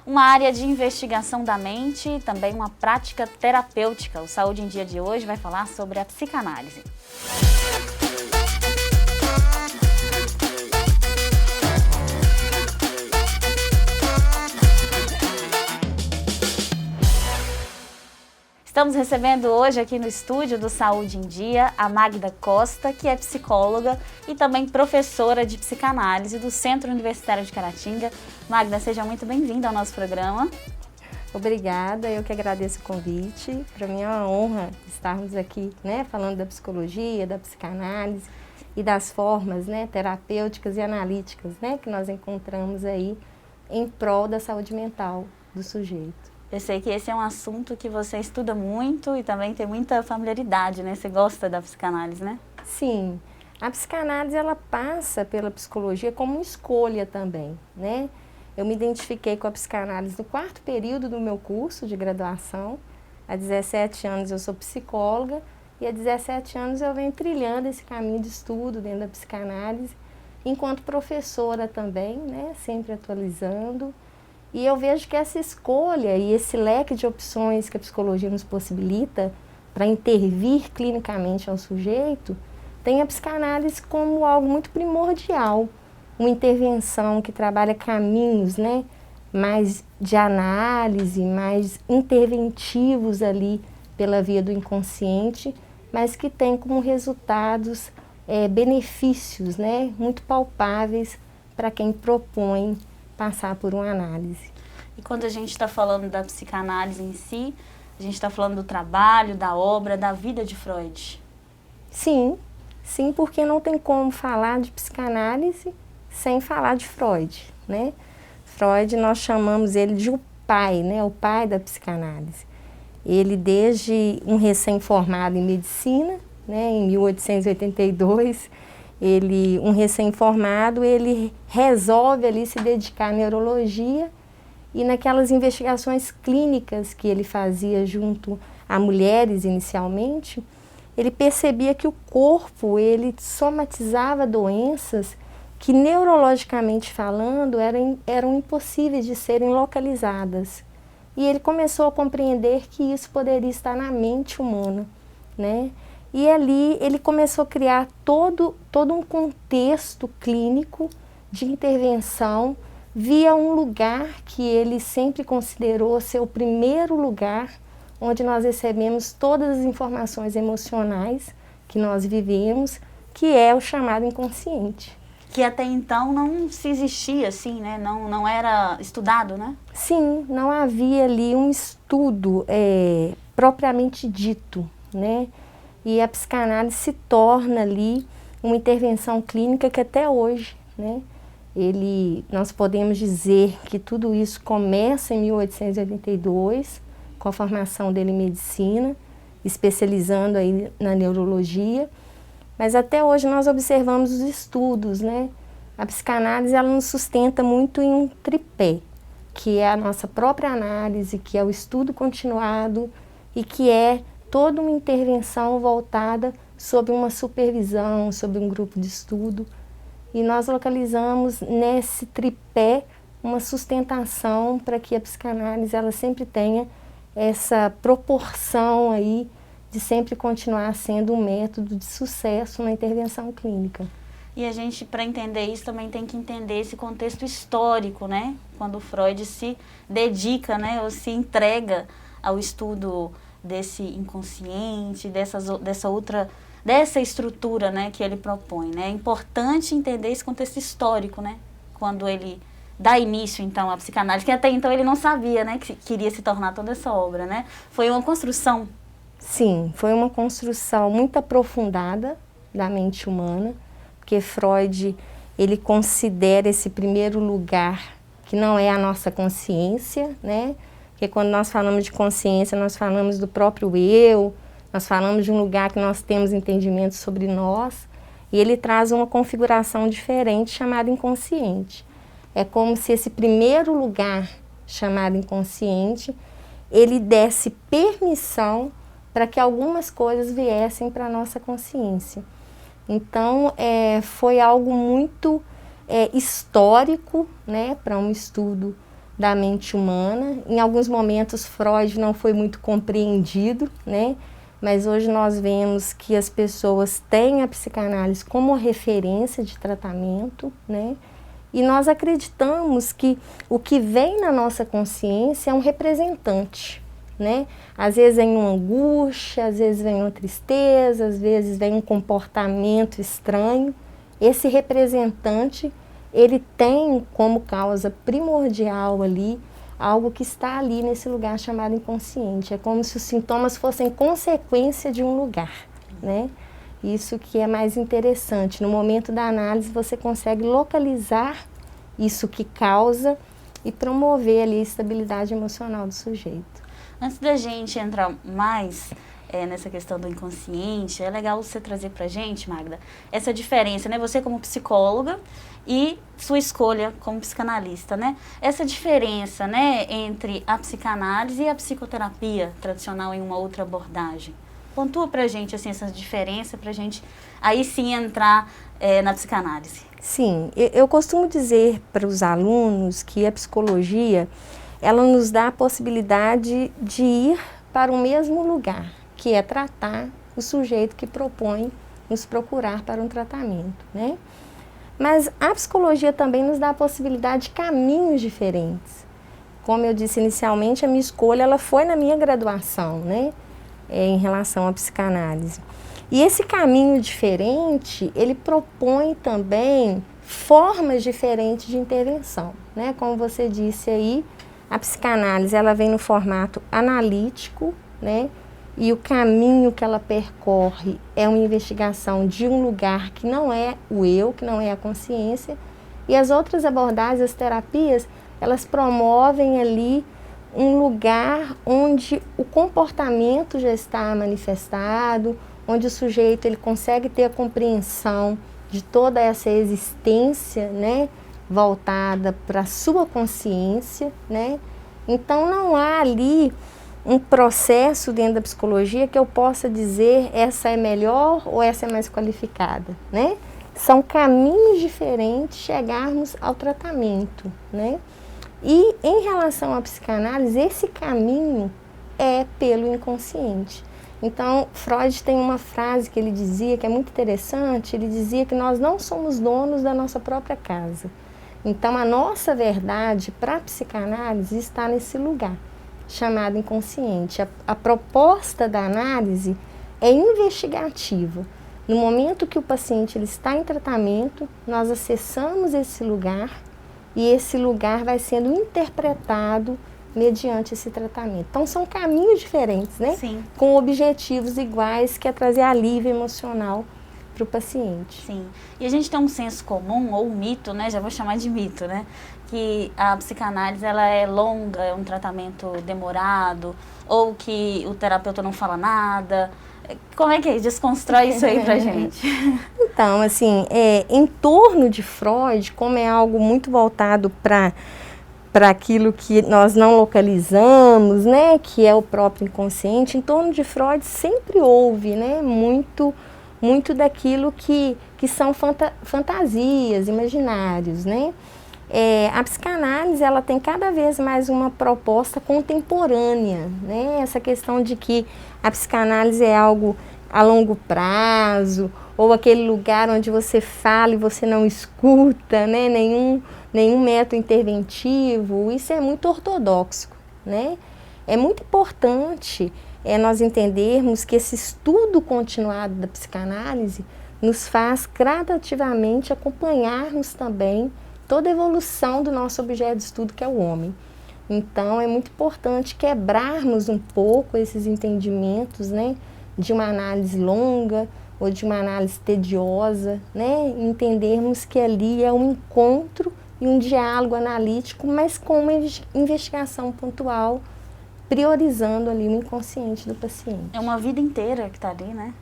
uma área de investigação da mente e também uma prática terapêutica. O Saúde em Dia de hoje vai falar sobre a psicanálise. Estamos recebendo hoje aqui no estúdio do Saúde em Dia a Magda Costa, que é psicóloga e também professora de psicanálise do Centro Universitário de Caratinga. Magda, seja muito bem-vinda ao nosso programa. Obrigada, eu que agradeço o convite. Para mim é uma honra estarmos aqui, falando da psicologia, da psicanálise e das formas, terapêuticas e analíticas, que nós encontramos aí em prol da saúde mental do sujeito. Eu sei que esse é um assunto que você estuda muito e também tem muita familiaridade, né? Você gosta da psicanálise, né? Sim, a psicanálise ela passa pela psicologia como escolha também, Eu me identifiquei com a psicanálise no 4º período do meu curso de graduação. Há 17 anos eu sou psicóloga e há 17 anos eu venho trilhando esse caminho de estudo dentro da psicanálise, enquanto professora também, sempre atualizando. E eu vejo que essa escolha e esse leque de opções que a psicologia nos possibilita para intervir clinicamente ao sujeito, tem a psicanálise como algo muito primordial, uma intervenção que trabalha caminhos, mais de análise, mais interventivos ali pela via do inconsciente, mas que tem como resultados benefícios, muito palpáveis para quem propõe passar por uma análise. E quando a gente está falando da psicanálise em si, a gente está falando do trabalho, da obra, da vida de Freud? Sim, porque não tem como falar de psicanálise sem falar de Freud, Freud, nós chamamos ele de o pai, o pai da psicanálise. Ele, desde um recém-formado em medicina, em 1882, um recém-formado, ele resolve ali se dedicar à neurologia e naquelas investigações clínicas que ele fazia junto a mulheres inicialmente, ele percebia que o corpo, ele somatizava doenças que neurologicamente falando eram impossíveis de serem localizadas. E ele começou a compreender que isso poderia estar na mente humana, E ali ele começou a criar todo um contexto clínico de intervenção via um lugar que ele sempre considerou ser o primeiro lugar onde nós recebemos todas as informações emocionais que nós vivemos, que é o chamado inconsciente. Que até então não se existia assim, não era estudado, Sim, não havia ali um estudo propriamente dito, E a psicanálise se torna ali uma intervenção clínica que até hoje, nós podemos dizer que tudo isso começa em 1882, com a formação dele em medicina, especializando aí na neurologia, mas até hoje nós observamos os estudos, A psicanálise ela nos sustenta muito em um tripé, que é a nossa própria análise, que é o estudo continuado e que é toda uma intervenção voltada sob uma supervisão, sob um grupo de estudo. E nós localizamos nesse tripé uma sustentação para que a psicanálise ela sempre tenha essa proporção aí de sempre continuar sendo um método de sucesso na intervenção clínica. E a gente, para entender isso, também tem que entender esse contexto histórico, Quando Freud se dedica, ou se entrega ao estudo desse inconsciente, dessa estrutura, que ele propõe, É importante entender esse contexto histórico, Quando ele dá início, então, à psicanálise, que até então ele não sabia, que queria se tornar toda essa obra, Foi uma construção. Sim, foi uma construção muito aprofundada da mente humana, porque Freud, ele considera esse primeiro lugar que não é a nossa consciência, Porque quando nós falamos de consciência, nós falamos do próprio eu, nós falamos de um lugar que nós temos entendimento sobre nós, e ele traz uma configuração diferente chamada inconsciente. É como se esse primeiro lugar, chamado inconsciente, ele desse permissão para que algumas coisas viessem para a nossa consciência. Então, foi algo muito histórico, para um estudo da mente humana. Em alguns momentos Freud não foi muito compreendido, né? Mas hoje nós vemos que as pessoas têm a psicanálise como referência de tratamento, né? E nós acreditamos que o que vem na nossa consciência é um representante, né? Às vezes vem uma angústia, às vezes vem uma tristeza, às vezes vem um comportamento estranho. Esse representante, ele tem como causa primordial ali algo que está ali nesse lugar chamado inconsciente. É como se os sintomas fossem consequência de um lugar, né? Isso que é mais interessante. No momento da análise, você consegue localizar isso que causa e promover ali a estabilidade emocional do sujeito. Antes da gente entrar mais nessa questão do inconsciente, é legal você trazer pra gente, Magda, essa diferença, né? Você como psicóloga e sua escolha como psicanalista, né? Essa diferença, né, entre a psicanálise e a psicoterapia tradicional em uma outra abordagem. Pontua pra gente, assim, essa diferença pra gente aí sim entrar na psicanálise. Sim, eu costumo dizer para os alunos que a psicologia, ela nos dá a possibilidade de ir para o mesmo lugar, que é tratar o sujeito que propõe nos procurar para um tratamento, né? Mas a psicologia também nos dá a possibilidade de caminhos diferentes. Como eu disse inicialmente, a minha escolha ela foi na minha graduação, né? Em relação à psicanálise. E esse caminho diferente, ele propõe também formas diferentes de intervenção, né? Como você disse aí, a psicanálise ela vem no formato analítico, né? E o caminho que ela percorre é uma investigação de um lugar que não é o eu, que não é a consciência. E as outras abordagens, as terapias, elas promovem ali um lugar onde o comportamento já está manifestado, onde o sujeito ele consegue ter a compreensão de toda essa existência, né, voltada para a sua consciência, né? Então não há ali um processo dentro da psicologia que eu possa dizer essa é melhor ou essa é mais qualificada, né? São caminhos diferentes chegarmos ao tratamento, né? E em relação à psicanálise, esse caminho é pelo inconsciente. Então, Freud tem uma frase que ele dizia, que é muito interessante, ele dizia que nós não somos donos da nossa própria casa. Então, a nossa verdade para a psicanálise está nesse lugar, chamado inconsciente. A proposta da análise é investigativa. No momento que o paciente ele está em tratamento, nós acessamos esse lugar e esse lugar vai sendo interpretado mediante esse tratamento. Então, são caminhos diferentes, né? Sim. Com objetivos iguais, que é trazer alívio emocional para o paciente. Sim. E a gente tem um senso comum, ou um mito, né? Já vou chamar de mito, né? Que a psicanálise, ela é longa, é um tratamento demorado, ou que o terapeuta não fala nada. Como é que é? Desconstrói isso aí pra gente. Então, assim, em torno de Freud, como é algo muito voltado para aquilo que nós não localizamos, né, que é o próprio inconsciente, em torno de Freud sempre houve, né, muito daquilo que são fantasias, imaginários, né. A psicanálise, ela tem cada vez mais uma proposta contemporânea, né, essa questão de que a psicanálise é algo a longo prazo, ou aquele lugar onde você fala e você não escuta, né, nenhum método interventivo. Isso é muito ortodoxo, né? É muito importante nós entendermos que esse estudo continuado da psicanálise nos faz gradativamente acompanharmos também toda a evolução do nosso objeto de estudo, que é o homem. Então, é muito importante quebrarmos um pouco esses entendimentos, né, de uma análise longa ou de uma análise tediosa, né, entendermos que ali é um encontro e um diálogo analítico, mas com uma investigação pontual, priorizando ali o inconsciente do paciente. É uma vida inteira que está ali, né?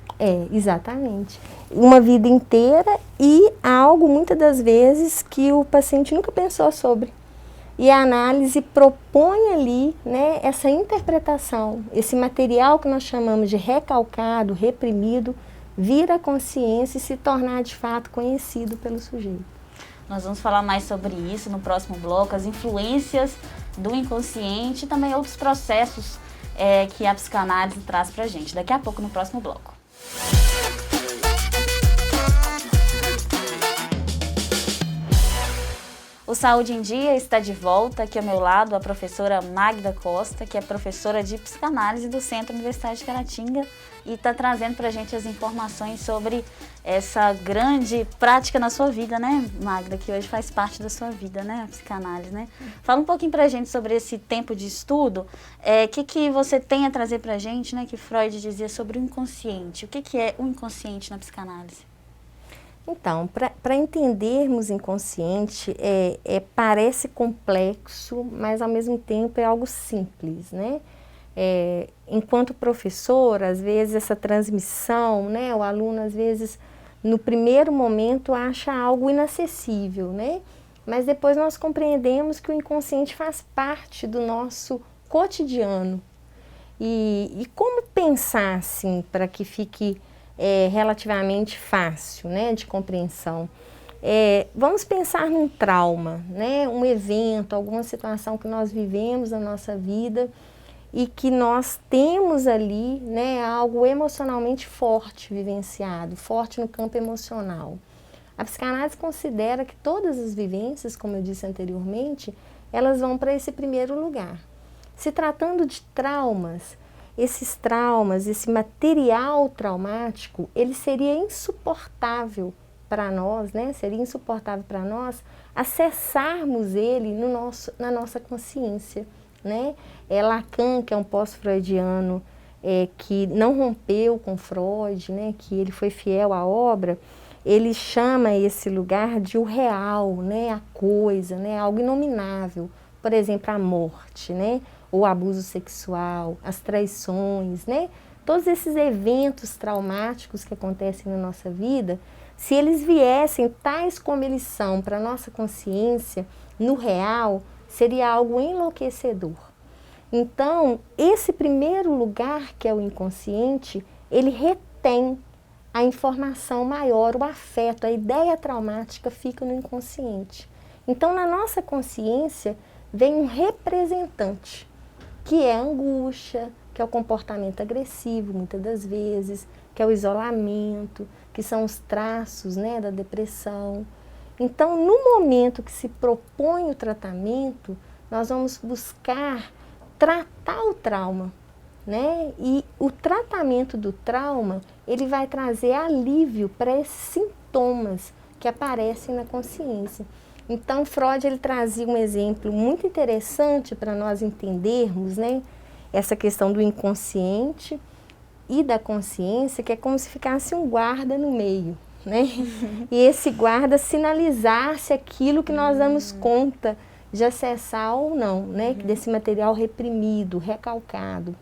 Exatamente. Uma vida inteira e algo, muitas das vezes, que o paciente nunca pensou sobre. E a análise propõe ali, né, essa interpretação, esse material que nós chamamos de recalcado, reprimido, vir à consciência e se tornar de fato conhecido pelo sujeito. Nós vamos falar mais sobre isso no próximo bloco, as influências do inconsciente e também outros processos que a psicanálise traz pra gente. Daqui a pouco, no próximo bloco. O Saúde em Dia está de volta. Aqui ao meu lado a professora Magda Costa, que é professora de psicanálise do Centro Universitário de Caratinga e está trazendo para a gente as informações sobre essa grande prática na sua vida, né, Magda, que hoje faz parte da sua vida, né, a psicanálise, né? Fala um pouquinho para a gente sobre esse tempo de estudo, que você tem a trazer para a gente, né, que Freud dizia sobre o inconsciente. O que é o inconsciente na psicanálise? Então, para entendermos inconsciente, parece complexo, mas ao mesmo tempo é algo simples, né? Enquanto professor, às vezes essa transmissão, né? O aluno, às vezes, no primeiro momento acha algo inacessível, né? Mas depois nós compreendemos que o inconsciente faz parte do nosso cotidiano. E como pensar, assim, para que fique relativamente fácil, né, de compreensão? Vamos pensar num trauma, né, um evento, alguma situação que nós vivemos na nossa vida e que nós temos ali, né, algo emocionalmente forte vivenciado, forte no campo emocional. A psicanálise considera que todas as vivências, como eu disse anteriormente, elas vão para esse primeiro lugar. Se tratando de traumas, esses traumas, esse material traumático, ele seria insuportável para nós, né? Seria insuportável para nós acessarmos ele na nossa consciência, né? Lacan, que é um pós-freudiano, que não rompeu com Freud, né? Que ele foi fiel à obra, ele chama esse lugar de o real, né? A coisa, né? Algo inominável. Por exemplo, a morte, né? O abuso sexual, as traições, né? Todos esses eventos traumáticos que acontecem na nossa vida, se eles viessem tais como eles são para a nossa consciência, no real, seria algo enlouquecedor. Então, esse primeiro lugar, que é o inconsciente, ele retém a informação maior, o afeto, a ideia traumática fica no inconsciente. Então, na nossa consciência, vem um representante, que é a angústia, que é o comportamento agressivo, muitas das vezes, que é o isolamento, que são os traços, né, da depressão. Então, no momento que se propõe o tratamento, nós vamos buscar tratar o trauma, né? E o tratamento do trauma, ele vai trazer alívio para esses sintomas que aparecem na consciência. Então, Freud, ele trazia um exemplo muito interessante para nós entendermos, né, essa questão do inconsciente e da consciência, que é como se ficasse um guarda no meio, né? E esse guarda sinalizasse aquilo que nós damos conta de acessar ou não, né, desse material reprimido, recalcado.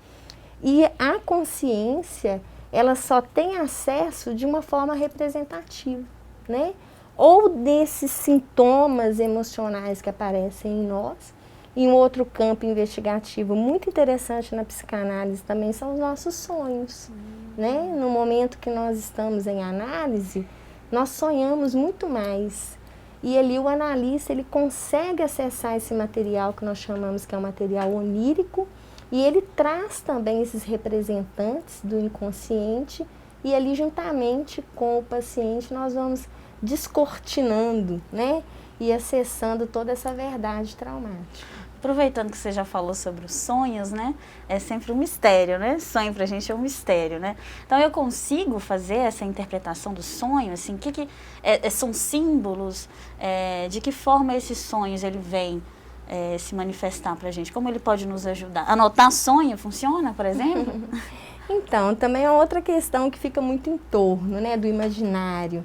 E a consciência, ela só tem acesso de uma forma representativa, né? Ou desses sintomas emocionais que aparecem em nós. E um outro campo investigativo muito interessante na psicanálise também são os nossos sonhos, né? No momento que nós estamos em análise, nós sonhamos muito mais. E ali o analista, ele consegue acessar esse material que nós chamamos que é o material onírico, e ele traz também esses representantes do inconsciente, e ali juntamente com o paciente nós vamos descortinando, né, e acessando toda essa verdade traumática. Aproveitando que você já falou sobre os sonhos, né? É sempre um mistério, né? Sonho pra gente é um mistério, né? Então eu consigo fazer essa interpretação do sonho, assim, são símbolos, de que forma esses sonhos ele vem se manifestar pra gente? Como ele pode nos ajudar? Anotar sonho funciona, por exemplo? Então, também é outra questão que fica muito em torno, né, do imaginário.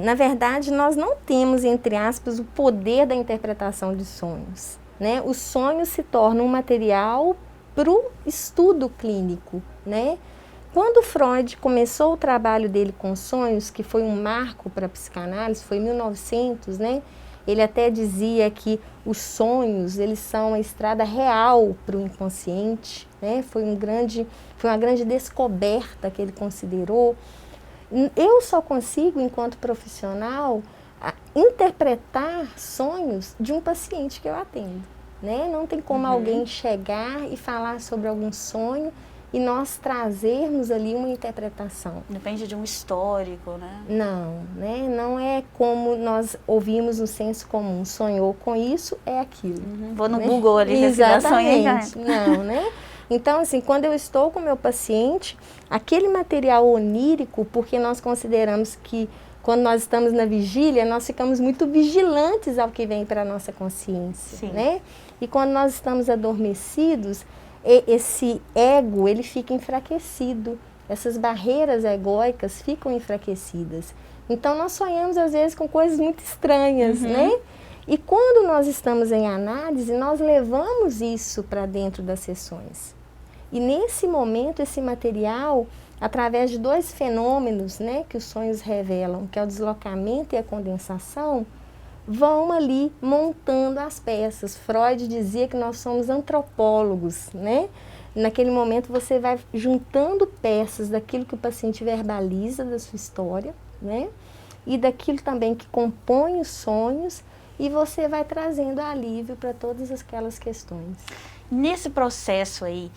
Na verdade, nós não temos, entre aspas, o poder da interpretação de sonhos, né? Os sonhos se tornam um material para o estudo clínico, né? Quando Freud começou o trabalho dele com sonhos, que foi um marco para a psicanálise, foi em 1900, né? Ele até dizia que os sonhos, eles são a estrada real para o inconsciente, né? Foi uma grande descoberta que ele considerou. Eu só consigo, enquanto profissional, interpretar sonhos de um paciente que eu atendo, né? Não tem como alguém chegar e falar sobre algum sonho e nós trazermos ali uma interpretação. Depende de um histórico, né? Não, né? Não é como nós ouvimos no senso comum, sonhou com isso, é aquilo. Vou no né? Google ali, exatamente, não, né? Então, assim, quando eu estou com o meu paciente, aquele material onírico, porque nós consideramos que quando nós estamos na vigília, nós ficamos muito vigilantes ao que vem para a nossa consciência, Sim. né? E quando nós estamos adormecidos, esse ego, ele fica enfraquecido. Essas barreiras egóicas ficam enfraquecidas. Então, nós sonhamos, às vezes, com coisas muito estranhas, né? E quando nós estamos em análise, nós levamos isso para dentro das sessões. E nesse momento, esse material, através de dois fenômenos, né, que os sonhos revelam, que é o deslocamento e a condensação, vão ali montando as peças. Freud dizia que nós somos antropólogos, né? Naquele momento você vai juntando peças daquilo que o paciente verbaliza da sua história, né? E daquilo também que compõe os sonhos, e você vai trazendo alívio para todas aquelas questões. Nesse processo aí,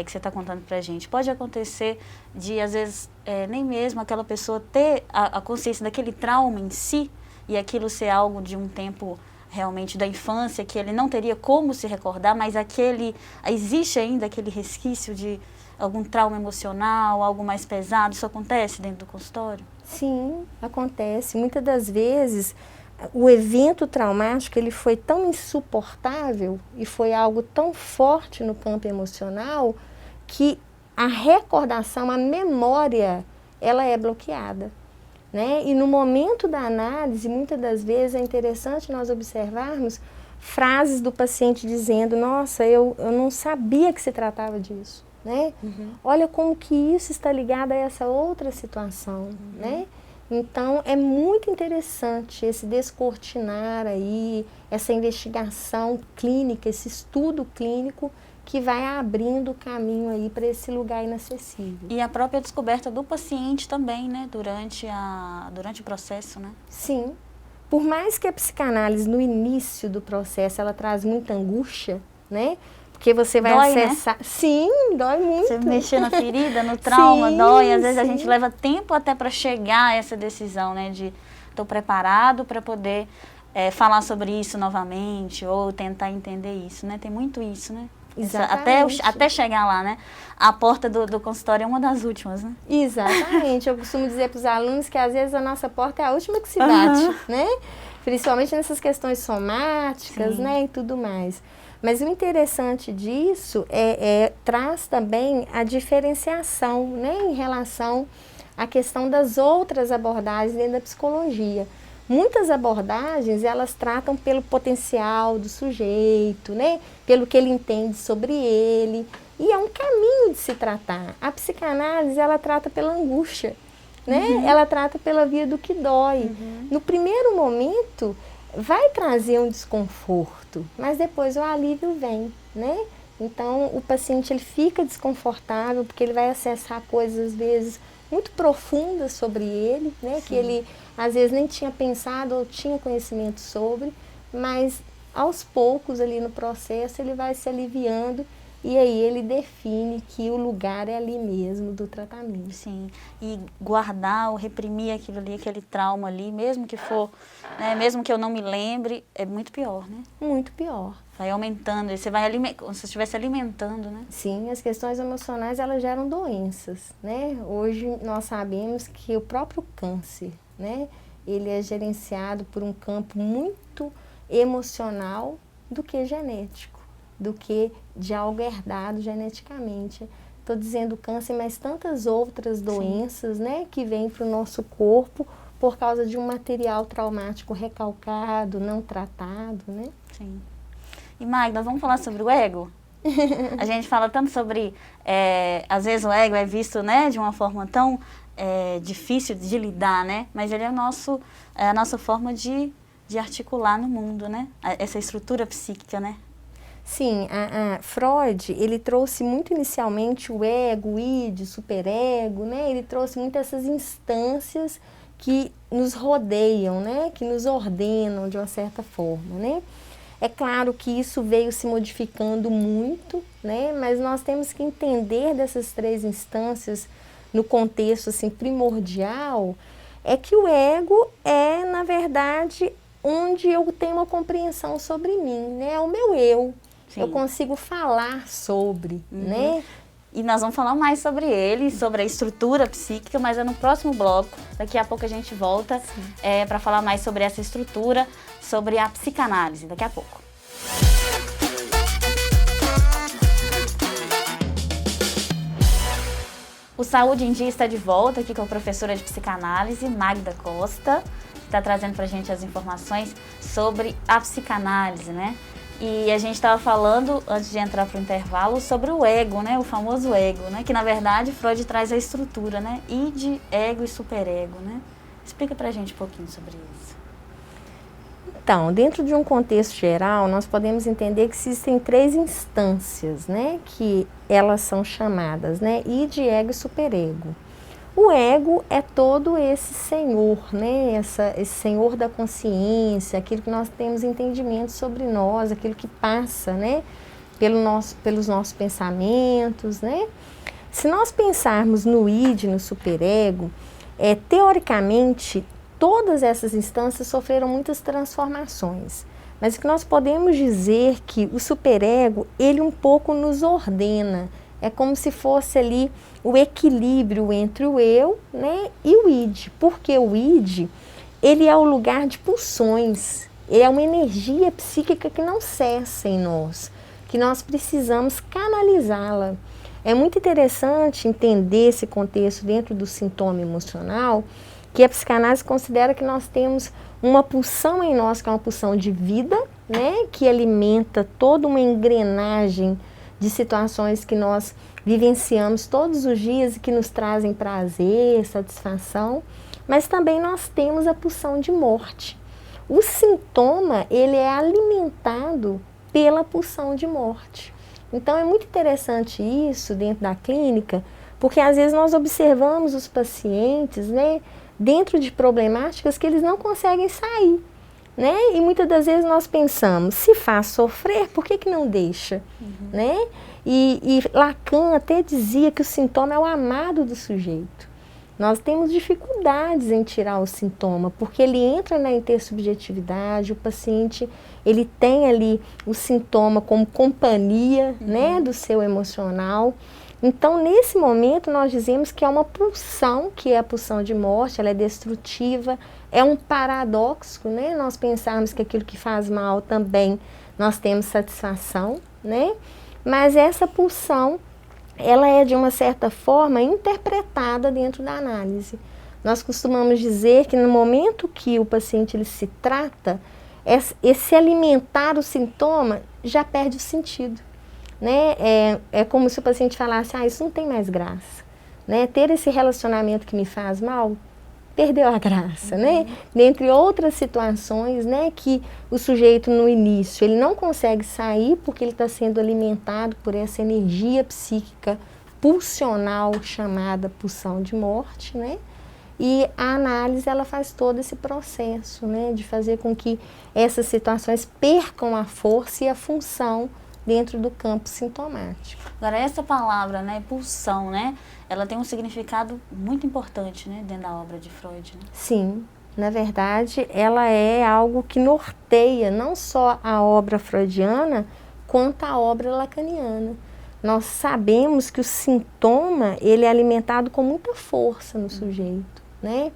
que você está contando para a gente, pode acontecer de, às vezes, nem mesmo aquela pessoa ter a consciência daquele trauma em si, e aquilo ser algo de um tempo realmente da infância, que ele não teria como se recordar, mas existe ainda aquele resquício de algum trauma emocional, algo mais pesado. Isso acontece dentro do consultório? Sim, acontece. Muitas das vezes, o evento traumático ele foi tão insuportável e foi algo tão forte no campo emocional que a recordação, a memória, ela é bloqueada. Né? E no momento da análise, muitas das vezes é interessante nós observarmos frases do paciente dizendo: nossa, eu não sabia que se tratava disso. Né? Olha como que isso está ligado a essa outra situação. Né? Então, é muito interessante esse descortinar aí, essa investigação clínica, esse estudo clínico que vai abrindo o caminho aí para esse lugar inacessível. E a própria descoberta do paciente também, né, durante o processo, né? Sim. Por mais que a psicanálise no início do processo ela traz muita angústia, né? Porque você vai acessar... Né? Sim, dói muito. Você mexer na ferida, no trauma, dói. Às vezes sim. A gente leva tempo até para chegar a essa decisão, né? De estou preparado para poder falar sobre isso novamente ou tentar entender isso, né? Tem muito isso, né? Até chegar lá, né? A porta do consultório é uma das últimas, né? Exatamente. Eu costumo dizer para os alunos que às vezes a nossa porta é a última que se bate, né? Principalmente nessas questões somáticas, sim, né? E tudo mais. Mas o interessante disso traz também a diferenciação, né? Em relação à questão das outras abordagens dentro da psicologia. Muitas abordagens, elas tratam pelo potencial do sujeito, né? Pelo que ele entende sobre ele. E é um caminho de se tratar. A psicanálise, ela trata pela angústia, né? Ela trata pela via do que dói. No primeiro momento, vai trazer um desconforto, mas depois o alívio vem, né? Então, o paciente ele fica desconfortável porque ele vai acessar coisas, às vezes, muito profundas sobre ele, né? Sim. Que ele, às vezes, nem tinha pensado ou tinha conhecimento sobre, mas, aos poucos, ali no processo, ele vai se aliviando e aí ele define que o lugar é ali mesmo do tratamento. Sim, e guardar ou reprimir aquilo ali, aquele trauma ali, mesmo que for, né, mesmo que eu não me lembre, é muito pior, né? Muito pior. Vai aumentando, você vai como se estivesse alimentando, né? Sim, as questões emocionais, elas geram doenças, né? Hoje nós sabemos que o próprio câncer, né? Ele é gerenciado por um campo muito emocional do que genético, do que de algo herdado geneticamente. Estou dizendo câncer, mas tantas outras doenças, né? Que vêm para o nosso corpo por causa de um material traumático recalcado, não tratado, né? Sim. E Magda, vamos falar sobre o ego? A gente fala tanto sobre, às vezes o ego é visto, né, de uma forma tão difícil de lidar, né? Mas ele é a nossa forma de articular no mundo, né? Essa estrutura psíquica, né? Sim, Freud, ele trouxe muito inicialmente o ego, o id, o superego, né? Ele trouxe muito essas instâncias que nos rodeiam, né? Que nos ordenam de uma certa forma, né? É claro que isso veio se modificando muito, né? Mas nós temos que entender dessas três instâncias no contexto assim, primordial, é que o ego é, na verdade, onde eu tenho uma compreensão sobre mim, né? É o meu eu. Sim. Eu consigo falar sobre, né? E nós vamos falar mais sobre ele, sobre a estrutura psíquica, mas é no próximo bloco. Daqui a pouco a gente volta para falar mais sobre essa estrutura, sobre a psicanálise. Daqui a pouco. O Saúde em Dia está de volta aqui com a professora de psicanálise, Magda Costa, que está trazendo para a gente as informações sobre a psicanálise, né? E a gente estava falando, antes de entrar para o intervalo, sobre o ego, né? O famoso ego, né? Que, na verdade, Freud traz a estrutura, né? Id, ego e superego, né? Explica para a gente um pouquinho sobre isso. Então, dentro de um contexto geral, nós podemos entender que existem três instâncias, né? Que elas são chamadas, né? Id, ego e superego. O ego é todo esse senhor, né? Esse senhor da consciência, aquilo que nós temos entendimento sobre nós, aquilo que passa, né? Pelos nossos pensamentos, né? Se nós pensarmos no id, no superego, teoricamente, todas essas instâncias sofreram muitas transformações. Mas o que nós podemos dizer que o superego, ele um pouco nos ordena. É como se fosse ali o equilíbrio entre o eu, né, e o id. Porque o id, ele é o lugar de pulsões. Ele é uma energia psíquica que não cessa em nós, que nós precisamos canalizá-la. É muito interessante entender esse contexto dentro do sintoma emocional, que a psicanálise considera que nós temos uma pulsão em nós, que é uma pulsão de vida, né, que alimenta toda uma engrenagem de situações que nós vivenciamos todos os dias e que nos trazem prazer, satisfação, mas também nós temos a pulsão de morte. O sintoma, ele é alimentado pela pulsão de morte. Então é muito interessante isso dentro da clínica, porque às vezes nós observamos os pacientes, né, dentro de problemáticas que eles não conseguem sair, né? E muitas das vezes nós pensamos, se faz sofrer, por que não deixa? Né? E Lacan até dizia que o sintoma é o amado do sujeito. Nós temos dificuldades em tirar o sintoma, porque ele entra na intersubjetividade, o paciente ele tem ali o sintoma como companhia, né, do seu emocional. Então, nesse momento, nós dizemos que é uma pulsão, que é a pulsão de morte, ela é destrutiva, é um paradoxo, né? Nós pensarmos que aquilo que faz mal também nós temos satisfação, né? Mas essa pulsão, ela é de uma certa forma interpretada dentro da análise. Nós costumamos dizer que no momento que o paciente ele se trata, esse alimentar o sintoma já perde o sentido. Né? É como se o paciente falasse, isso não tem mais graça. Né? Ter esse relacionamento que me faz mal, perdeu a graça. Né? Dentre outras situações, né, que o sujeito no início ele não consegue sair porque ele está sendo alimentado por essa energia psíquica pulsional chamada pulsão de morte, né? E a análise ela faz todo esse processo, né, de fazer com que essas situações percam a força e a função dentro do campo sintomático. Agora, essa palavra, né, pulsão, né, ela tem um significado muito importante, né, dentro da obra de Freud. Né? Sim, na verdade, ela é algo que norteia não só a obra freudiana, quanto a obra lacaniana. Nós sabemos que o sintoma, ele é alimentado com muita força no sujeito, né?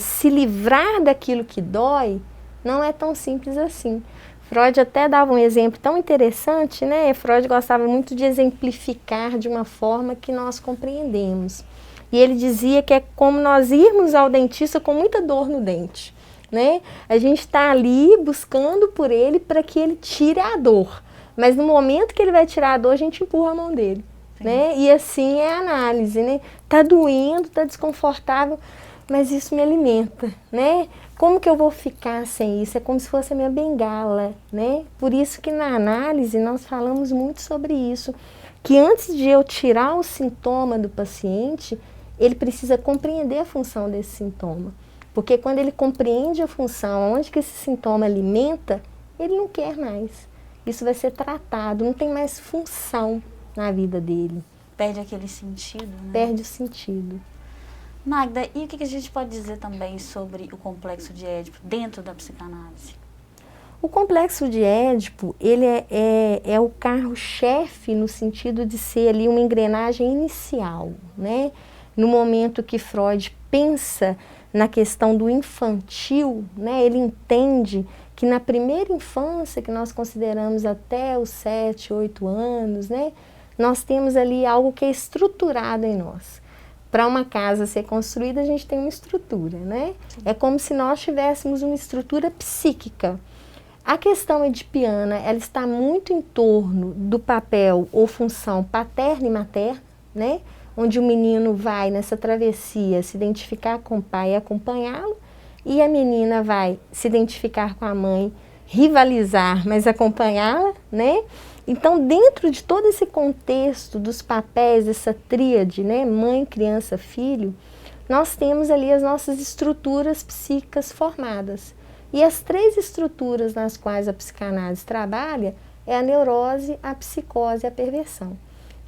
Se livrar daquilo que dói não é tão simples assim. Freud até dava um exemplo tão interessante, né? Freud gostava muito de exemplificar de uma forma que nós compreendemos. E ele dizia que é como nós irmos ao dentista com muita dor no dente, né? A gente está ali buscando por ele para que ele tire a dor. Mas no momento que ele vai tirar a dor, a gente empurra a mão dele, né? E assim é a análise, né? Tá doendo, tá desconfortável, mas isso me alimenta, né? Como que eu vou ficar sem isso? É como se fosse a minha bengala, né? Por isso que na análise nós falamos muito sobre isso, que antes de eu tirar o sintoma do paciente, ele precisa compreender a função desse sintoma. Porque quando ele compreende a função, onde que esse sintoma alimenta, ele não quer mais. Isso vai ser tratado, não tem mais função na vida dele. Perde aquele sentido, né? Perde o sentido. Magda, e o que a gente pode dizer também sobre o complexo de Édipo dentro da psicanálise? O complexo de Édipo, ele é o carro-chefe no sentido de ser ali uma engrenagem inicial, né? No momento que Freud pensa na questão do infantil, né? Ele entende que na primeira infância, que nós consideramos até os 7, 8 anos, né? Nós temos ali algo que é estruturado em nós. Para uma casa ser construída, a gente tem uma estrutura, né? É como se nós tivéssemos uma estrutura psíquica. A questão edipiana, ela está muito em torno do papel ou função paterna e materna, né? Onde o menino vai nessa travessia se identificar com o pai e acompanhá-lo, e a menina vai se identificar com a mãe, rivalizar, mas acompanhá-la, né? Então, dentro de todo esse contexto dos papéis, dessa tríade, né? Mãe, criança, filho, nós temos ali as nossas estruturas psíquicas formadas. E as 3 estruturas nas quais a psicanálise trabalha é a neurose, a psicose e a perversão.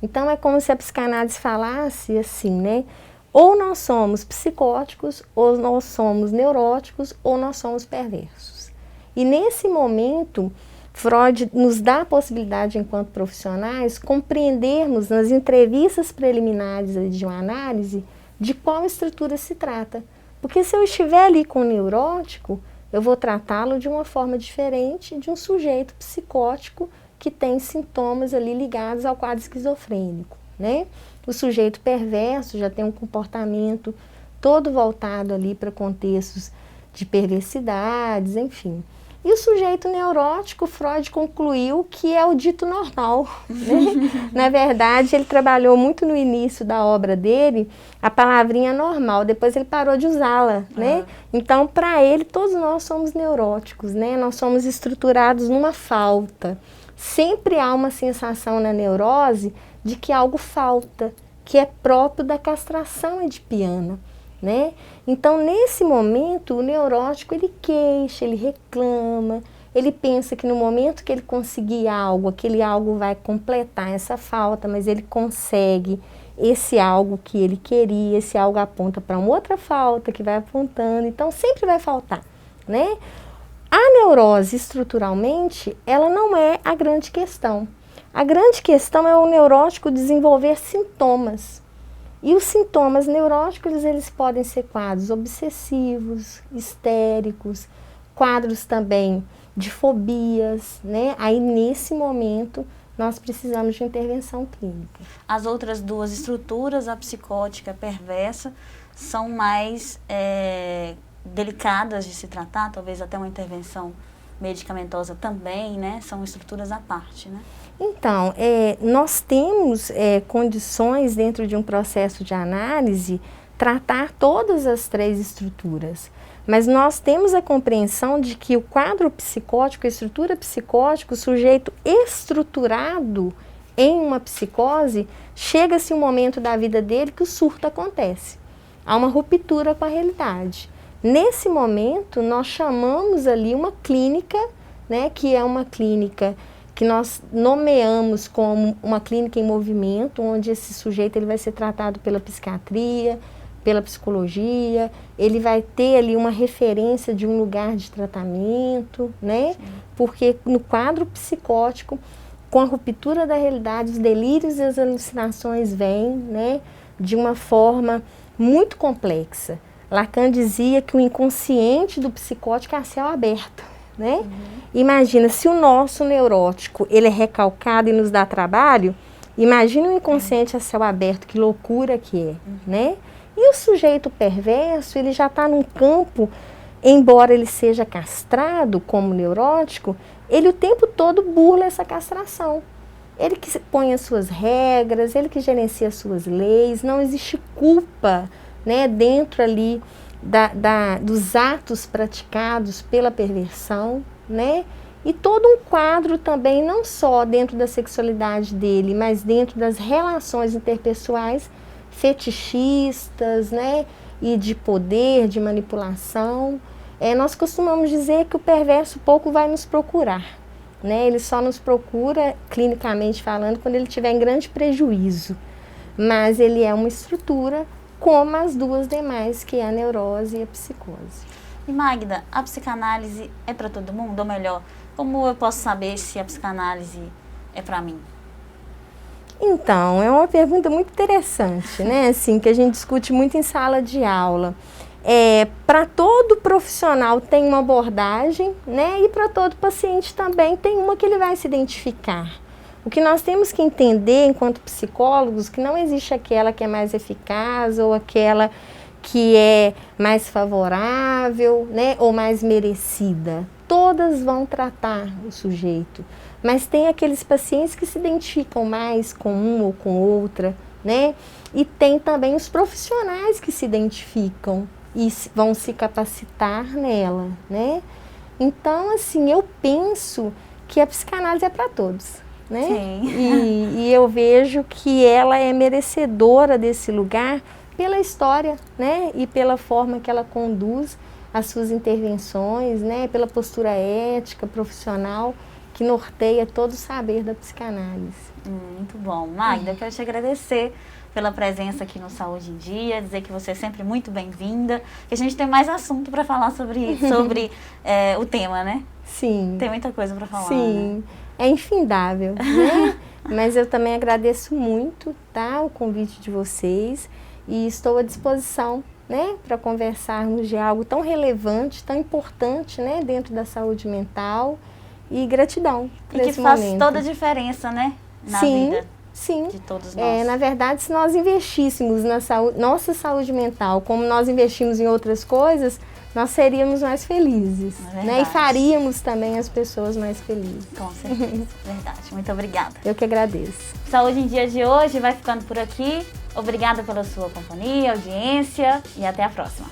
Então, é como se a psicanálise falasse assim, né? Ou nós somos psicóticos, ou nós somos neuróticos, ou nós somos perversos. E nesse momento, Freud nos dá a possibilidade, enquanto profissionais, compreendermos nas entrevistas preliminares de uma análise de qual estrutura se trata. Porque se eu estiver ali com o neurótico, eu vou tratá-lo de uma forma diferente de um sujeito psicótico que tem sintomas ali ligados ao quadro esquizofrênico, né? O sujeito perverso já tem um comportamento todo voltado ali para contextos de perversidades, enfim. E o sujeito neurótico, Freud concluiu que é o dito normal, né? Na verdade, ele trabalhou muito no início da obra dele a palavrinha normal, depois ele parou de usá-la, né? Então, para ele, todos nós somos neuróticos, né? Nós somos estruturados numa falta. Sempre há uma sensação na neurose de que algo falta, que é próprio da castração edipiana, né? Então, nesse momento, o neurótico, ele queixa, ele reclama, ele pensa que no momento que ele conseguir algo, aquele algo vai completar essa falta, mas ele consegue esse algo que ele queria, esse algo aponta para uma outra falta que vai apontando, então sempre vai faltar, né? A neurose, estruturalmente, ela não é a grande questão. A grande questão é o neurótico desenvolver sintomas. E os sintomas neuróticos, eles podem ser quadros obsessivos, histéricos, quadros também de fobias, né? Aí, nesse momento, nós precisamos de intervenção clínica. As outras 2 estruturas, a psicótica e a perversa, são mais delicadas de se tratar, talvez até uma intervenção medicamentosa também, né? São estruturas à parte, né? Então, nós temos condições dentro de um processo de análise tratar todas as 3 estruturas, mas nós temos a compreensão de que o quadro psicótico, a estrutura psicótica, o sujeito estruturado em uma psicose, chega-se um momento da vida dele que o surto acontece. Há uma ruptura com a realidade. Nesse momento, nós chamamos ali uma clínica, né, que é uma clínica que nós nomeamos como uma clínica em movimento, onde esse sujeito ele vai ser tratado pela psiquiatria, pela psicologia, ele vai ter ali uma referência de um lugar de tratamento, né? Sim. Porque no quadro psicótico, com a ruptura da realidade, os delírios e as alucinações vêm, né, de uma forma muito complexa. Lacan dizia que o inconsciente do psicótico é a céu aberto, né? Imagina, se o nosso neurótico ele é recalcado e nos dá trabalho, imagina o inconsciente a céu aberto, que loucura que é, né? E o sujeito perverso, ele já está num campo, embora ele seja castrado como neurótico, ele o tempo todo burla essa castração. Ele que põe as suas regras, ele que gerencia as suas leis, não existe culpa, né, dentro ali dos atos praticados pela perversão, né? E todo um quadro também, não só dentro da sexualidade dele, mas dentro das relações interpessoais fetichistas, né? E de poder, de manipulação. nós costumamos dizer que o perverso pouco vai nos procurar, né? Ele só nos procura, clinicamente falando, quando ele tiver em grande prejuízo. Mas ele é uma estrutura como as duas demais, que é a neurose e a psicose. E Magda, a psicanálise é para todo mundo? Ou melhor, como eu posso saber se a psicanálise é para mim? Então, é uma pergunta muito interessante, né? Assim, que a gente discute muito em sala de aula. Para todo profissional tem uma abordagem, né? E para todo paciente também tem uma que ele vai se identificar. O que nós temos que entender enquanto psicólogos, que não existe aquela que é mais eficaz ou aquela que é mais favorável, né? Ou mais merecida. Todas vão tratar o sujeito. Mas tem aqueles pacientes que se identificam mais com uma ou com outra, né? E tem também os profissionais que se identificam e vão se capacitar nela, né? Então, assim, eu penso que a psicanálise é para todos, né? Sim. E eu vejo que ela é merecedora desse lugar pela história, né? E pela forma que ela conduz as suas intervenções, né? Pela postura ética, profissional, que norteia todo o saber da psicanálise. Muito bom. Magda, eu quero te agradecer pela presença aqui no Saúde em Dia, dizer que você é sempre muito bem-vinda, que a gente tem mais assunto para falar sobre o tema, né? Sim. Tem muita coisa para falar. Sim, né? É infindável, né? Mas eu também agradeço muito, tá, o convite de vocês e estou à disposição, né, para conversarmos de algo tão relevante, tão importante, né, dentro da saúde mental. E gratidão por esse momento. E que faz toda a diferença, né? Na vida de todos nós. Na verdade, se nós investíssemos na nossa saúde mental, como nós investimos em outras coisas, nós seríamos mais felizes. Né? E faríamos também as pessoas mais felizes. Com certeza, verdade. Muito obrigada. Eu que agradeço. Saúde em Dia de hoje vai ficando por aqui. Obrigada pela sua companhia, audiência e até a próxima.